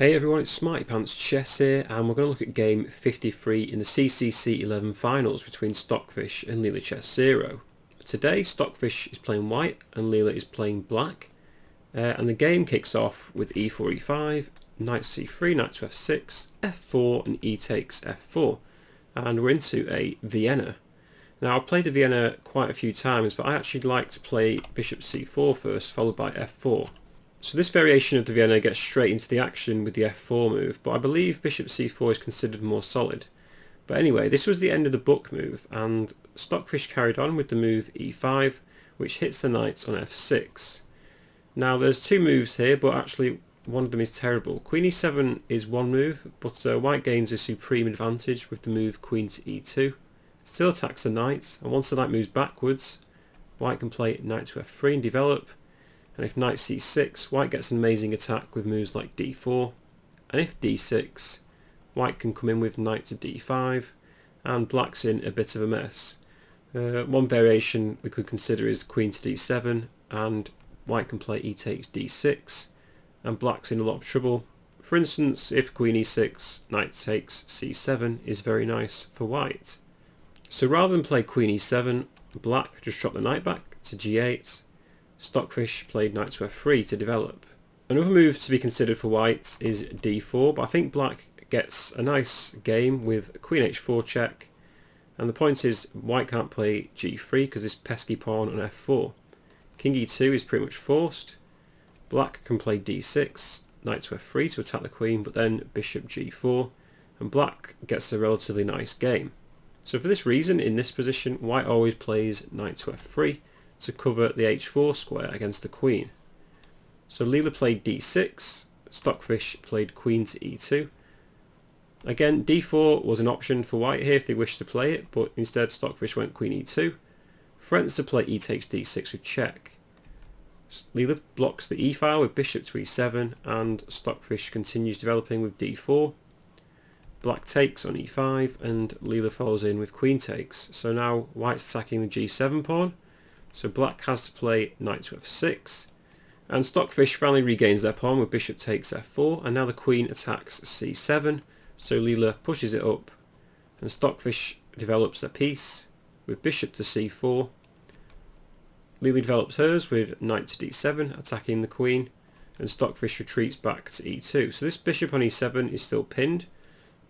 Hey everyone, it's Smarty Pants Chess here, and we're going to look at game 53 in the CCC11 finals between Stockfish and Leela Chess 0. Today Stockfish is playing white and Leela is playing black, and the game kicks off with e4, e5, knight c3, knight to f6, f4 and e takes f4, and we're into a Vienna. Now I've played the Vienna quite a few times, but I actually like to play bishop c4 first, followed by f4. So this variation of the Vienna gets straight into the action with the f4 move, but I believe bishop c4 is considered more solid. But anyway, this was the end of the book move, and Stockfish carried on with the move e5, which hits the knight on f6. Now there's two moves here, but actually one of them is terrible. Queen e7 is one move, but white gains a supreme advantage with the move queen to e2. Still attacks the knight, and once the knight moves backwards, white can play knight to f3 and develop. And if knight c6, white gets an amazing attack with moves like d4, and if d6, white can come in with knight to d5, and black's in a bit of a mess. One variation we could consider is queen to d7, and white can play e takes d6, and black's in a lot of trouble. For instance, if queen e6, knight takes c7 is very nice for white. So rather than play queen e7, black just dropped the knight back to g8, Stockfish played knight to f3 to develop. Another move to be considered for white is d4, but I think black gets a nice game with queen h4 check, and the point is white can't play g3 because this pesky pawn on f4. King e2 is pretty much forced. Black can play d6, knight to f3 to attack the queen, but then bishop g4, and black gets a relatively nice game. So for this reason, in this position, white always plays knight to f3 to cover the h4 square against the queen. So Leela played d6, Stockfish played queen to e2. Again, d4 was an option for white here if they wished to play it, but instead Stockfish went queen e2. Threatens to play e takes d6 with check. Leela blocks the e file with bishop to e7, and Stockfish continues developing with d4. Black takes on e5, and Leela follows in with queen takes. So now white's attacking the g7 pawn. So black has to play knight to f6, and Stockfish finally regains their pawn with bishop takes f4, and now the queen attacks c7, so Leela pushes it up, and Stockfish develops their piece with bishop to c4. Leela develops hers with knight to d7, attacking the queen, and Stockfish retreats back to e2. So this bishop on e7 is still pinned,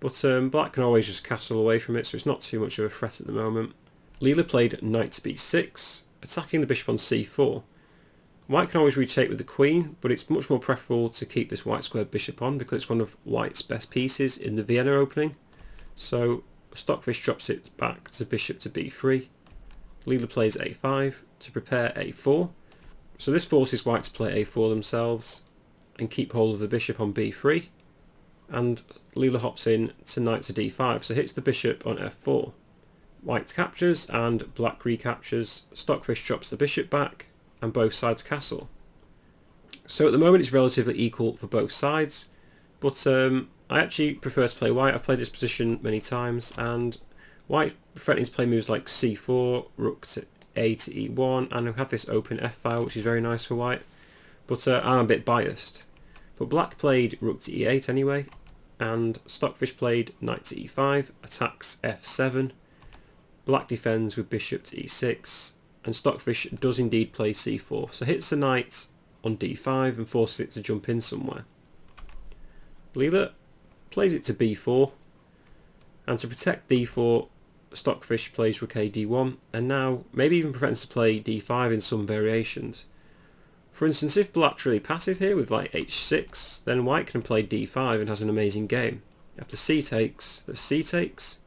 but black can always just castle away from it, so it's not too much of a threat at the moment. Leela played knight to b6, attacking the bishop on c4. White can always retake with the queen, but it's much more preferable to keep this white squared bishop on because it's one of white's best pieces in the Vienna opening. So Stockfish drops it back to bishop to b3. Leela plays a5 to prepare a4. So this forces white to play a4 themselves and keep hold of the bishop on b3. And Leela hops in to knight to d5, so hits the bishop on f4. White captures and black recaptures, Stockfish drops the bishop back, and both sides castle. So at the moment it's relatively equal for both sides, but I actually prefer to play white. I've played this position many times, and white threatening to play moves like c4, rook to a to e1, and we have this open f file which is very nice for white, but I'm a bit biased. But black played rook to e8 anyway, and Stockfish played knight to e5, attacks f7. Black defends with bishop to e6, and Stockfish does indeed play c4, so hits the knight on d5 and forces it to jump in somewhere. Leela plays it to b4, and to protect d4, Stockfish plays rook a d1, and now maybe even threatens to play d5 in some variations. For instance, if black's really passive here with like h6, then white can play d5 and has an amazing game. After c takes, there's c takes,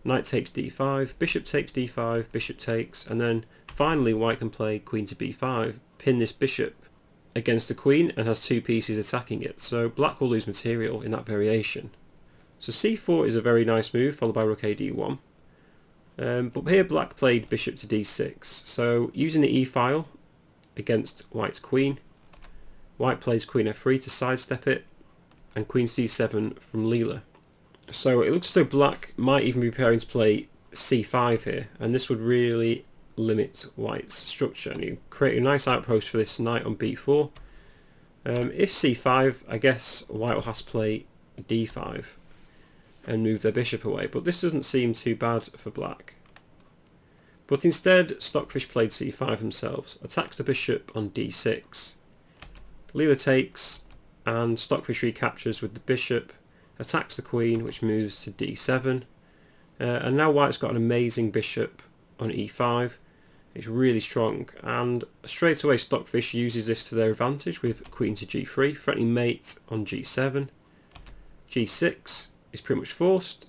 knight takes d5, bishop takes d5, bishop takes, and then finally white can play queen to b5, pin this bishop against the queen and has two pieces attacking it, so black will lose material in that variation. So c4 is a very nice move, followed by rook a d1. But here black played bishop to d6, so using the e file against white's queen, white plays queen f3 to sidestep it, and queen to d7 from Leela. So it looks as though black might even be preparing to play c5 here, and this would really limit white's structure, and you create a nice outpost for this knight on b4. If c5, I guess white will have to play d5 and move their bishop away, but this doesn't seem too bad for black. But instead, Stockfish played c5 themselves, attacks the bishop on d6. Leela takes, and Stockfish recaptures with the bishop, attacks the queen, which moves to d7. And now white's got an amazing bishop on e5. It's really strong, and straight away Stockfish uses this to their advantage with queen to g3, threatening mate on g7. g6 is pretty much forced,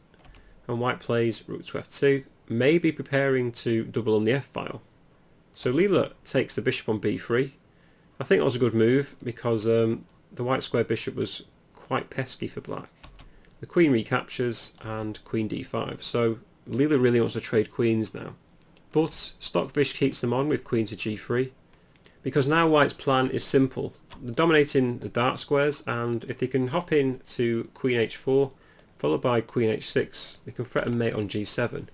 and white plays rook to f2, maybe preparing to double on the f file. So Leela takes the bishop on b3. I think that was a good move because the white square bishop was quite pesky for black. The queen recaptures and queen d5, so Leela really wants to trade queens now. But Stockfish keeps them on with queen to g3, because now white's plan is simple. They're dominating the dark squares, and if they can hop in to queen h4 followed by queen h6, they can threaten mate on g7.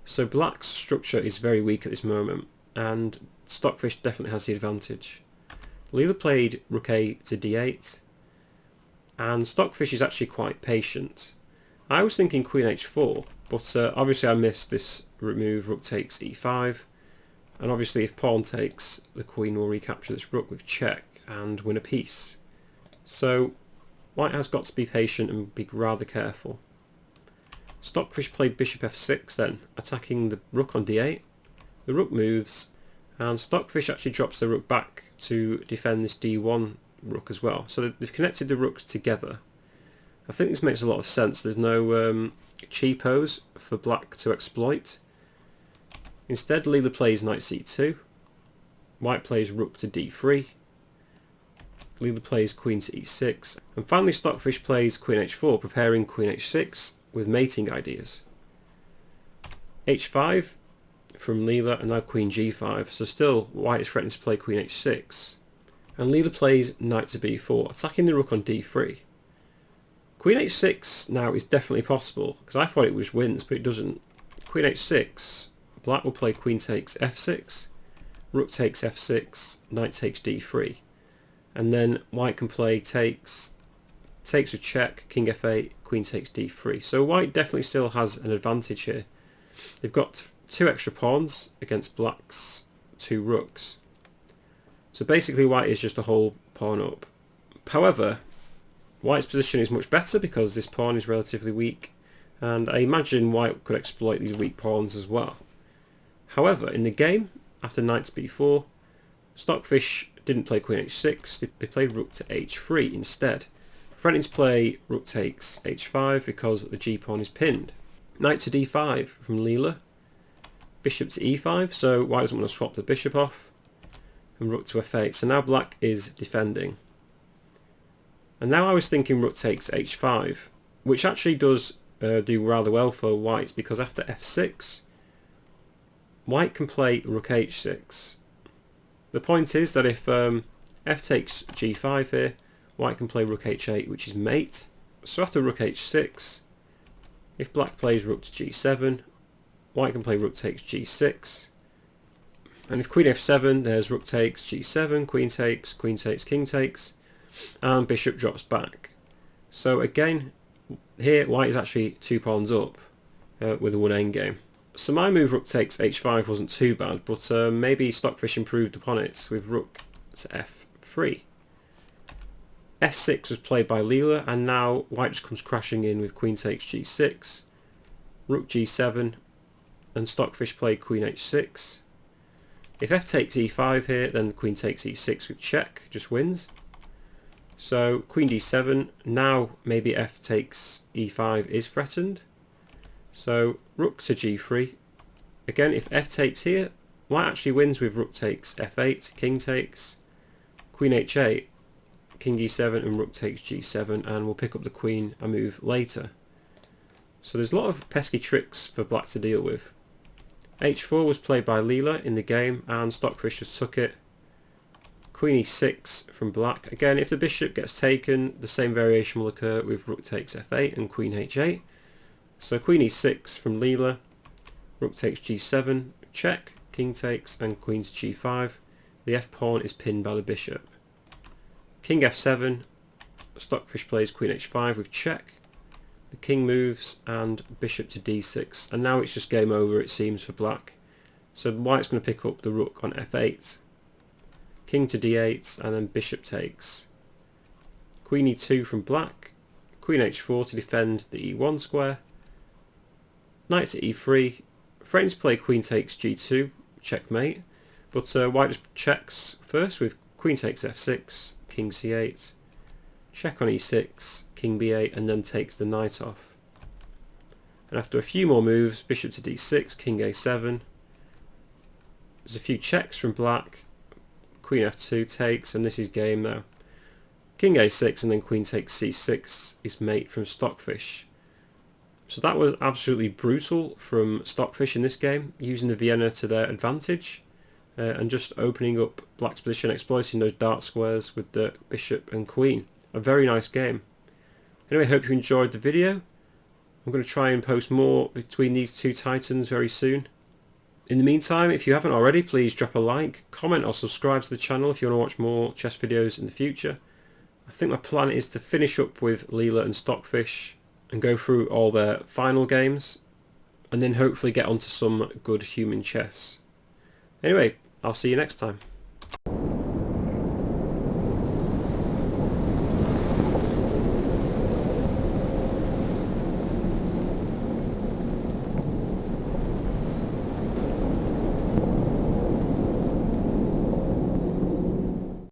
So black's structure is very weak at this moment, and Stockfish definitely has the advantage. Leela played rook a to d8, and Stockfish is actually quite patient. I was thinking queen h4, but obviously I missed this move, rook takes e5, and obviously if pawn takes, the queen will recapture this rook with check and win a piece. So white has got to be patient and be rather careful. Stockfish played bishop f6 then, attacking the rook on d8. The rook moves, and Stockfish actually drops the rook back to defend this d1 rook as well. So they've connected the rooks together. I think this makes a lot of sense. There's no cheapos for black to exploit. Instead, Leela plays knight c2. White plays rook to d3. Leela plays queen to e6. And finally Stockfish plays queen h4, preparing queen h6 with mating ideas. h5 from Leela, and now queen g5. So still white is threatening to play queen h6. And Leela plays knight to b4, attacking the rook on d3. Queen h6 now is definitely possible, because I thought it was wins, but it doesn't. Queen h6, black will play queen takes f6, rook takes f6, knight takes d3, and then white can play takes a check, king f8, queen takes d3. So white definitely still has an advantage here. They've got two extra pawns against black's two rooks. So basically white is just a whole pawn up. However, white's position is much better because this pawn is relatively weak, and I imagine white could exploit these weak pawns as well. However, in the game, after knight to b4, Stockfish didn't play queen h6, they played rook to h3 instead, threatening to play rook takes h5 because the g-pawn is pinned. Knight to d5 from Leela, bishop to e5, so white doesn't want to swap the bishop off, and rook to f8, so now black is defending. And now I was thinking rook takes h5, which actually does do rather well for white, because after f6, white can play rook h6. The point is that if f takes g5 here, white can play rook h8, which is mate. So after rook h6, if black plays rook to g7, white can play rook takes g6. And if queen f7, there's rook takes g7, queen takes, king takes, and bishop drops back. So again, here white is actually 2 pawns up with a 1 endgame. So my move rook takes h5 wasn't too bad, but maybe Stockfish improved upon it with rook to f3. f6 was played by Leela, and now white just comes crashing in with queen takes g6, rook g7, and Stockfish played queen h6. If f takes e5 here, then queen takes e6 with check, just wins. So queen d7, now maybe f takes e5 is threatened. So rook to g3. Again, if f takes here, white actually wins with rook takes f8, king takes, queen h8, king e7, and rook takes g7, and we'll pick up the queen a move later. So there's a lot of pesky tricks for black to deal with. h4 was played by Leela in the game, and Stockfish just took it. Queen e6 from black. Again, if the bishop gets taken, the same variation will occur with rook takes f8 and queen h8. So queen e6 from Leela, rook takes g7, check, king takes, and queen to g5. The f pawn is pinned by the bishop. King f7, Stockfish plays Queen h5 with check. The king moves and bishop to d6, and now it's just game over, it seems, for black. So white's going to pick up the rook on f8, king to d8, and then bishop takes. Queen e2 from black, queen h4 to defend the e1 square, knight to e3. Frames play queen takes g2, checkmate, but white just checks first with queen takes f6, king c8, check on e6, king b8, and then takes the knight off. And after a few more moves, bishop to d6, king a7. There's a few checks from black, queen f2 takes, and this is game now. King a6 and then queen takes c6 is mate from Stockfish. So that was absolutely brutal from Stockfish in this game, using the Vienna to their advantage and just opening up black's position, exploiting those dark squares with the bishop and queen. A very nice game. Anyway, hope you enjoyed the video. I'm going to try and post more between these two titans very soon. In the meantime, if you haven't already, please drop a like, comment or subscribe to the channel if you want to watch more chess videos in the future. I think my plan is to finish up with Leela and Stockfish and go through all their final games and then hopefully get onto some good human chess. Anyway, I'll see you next time.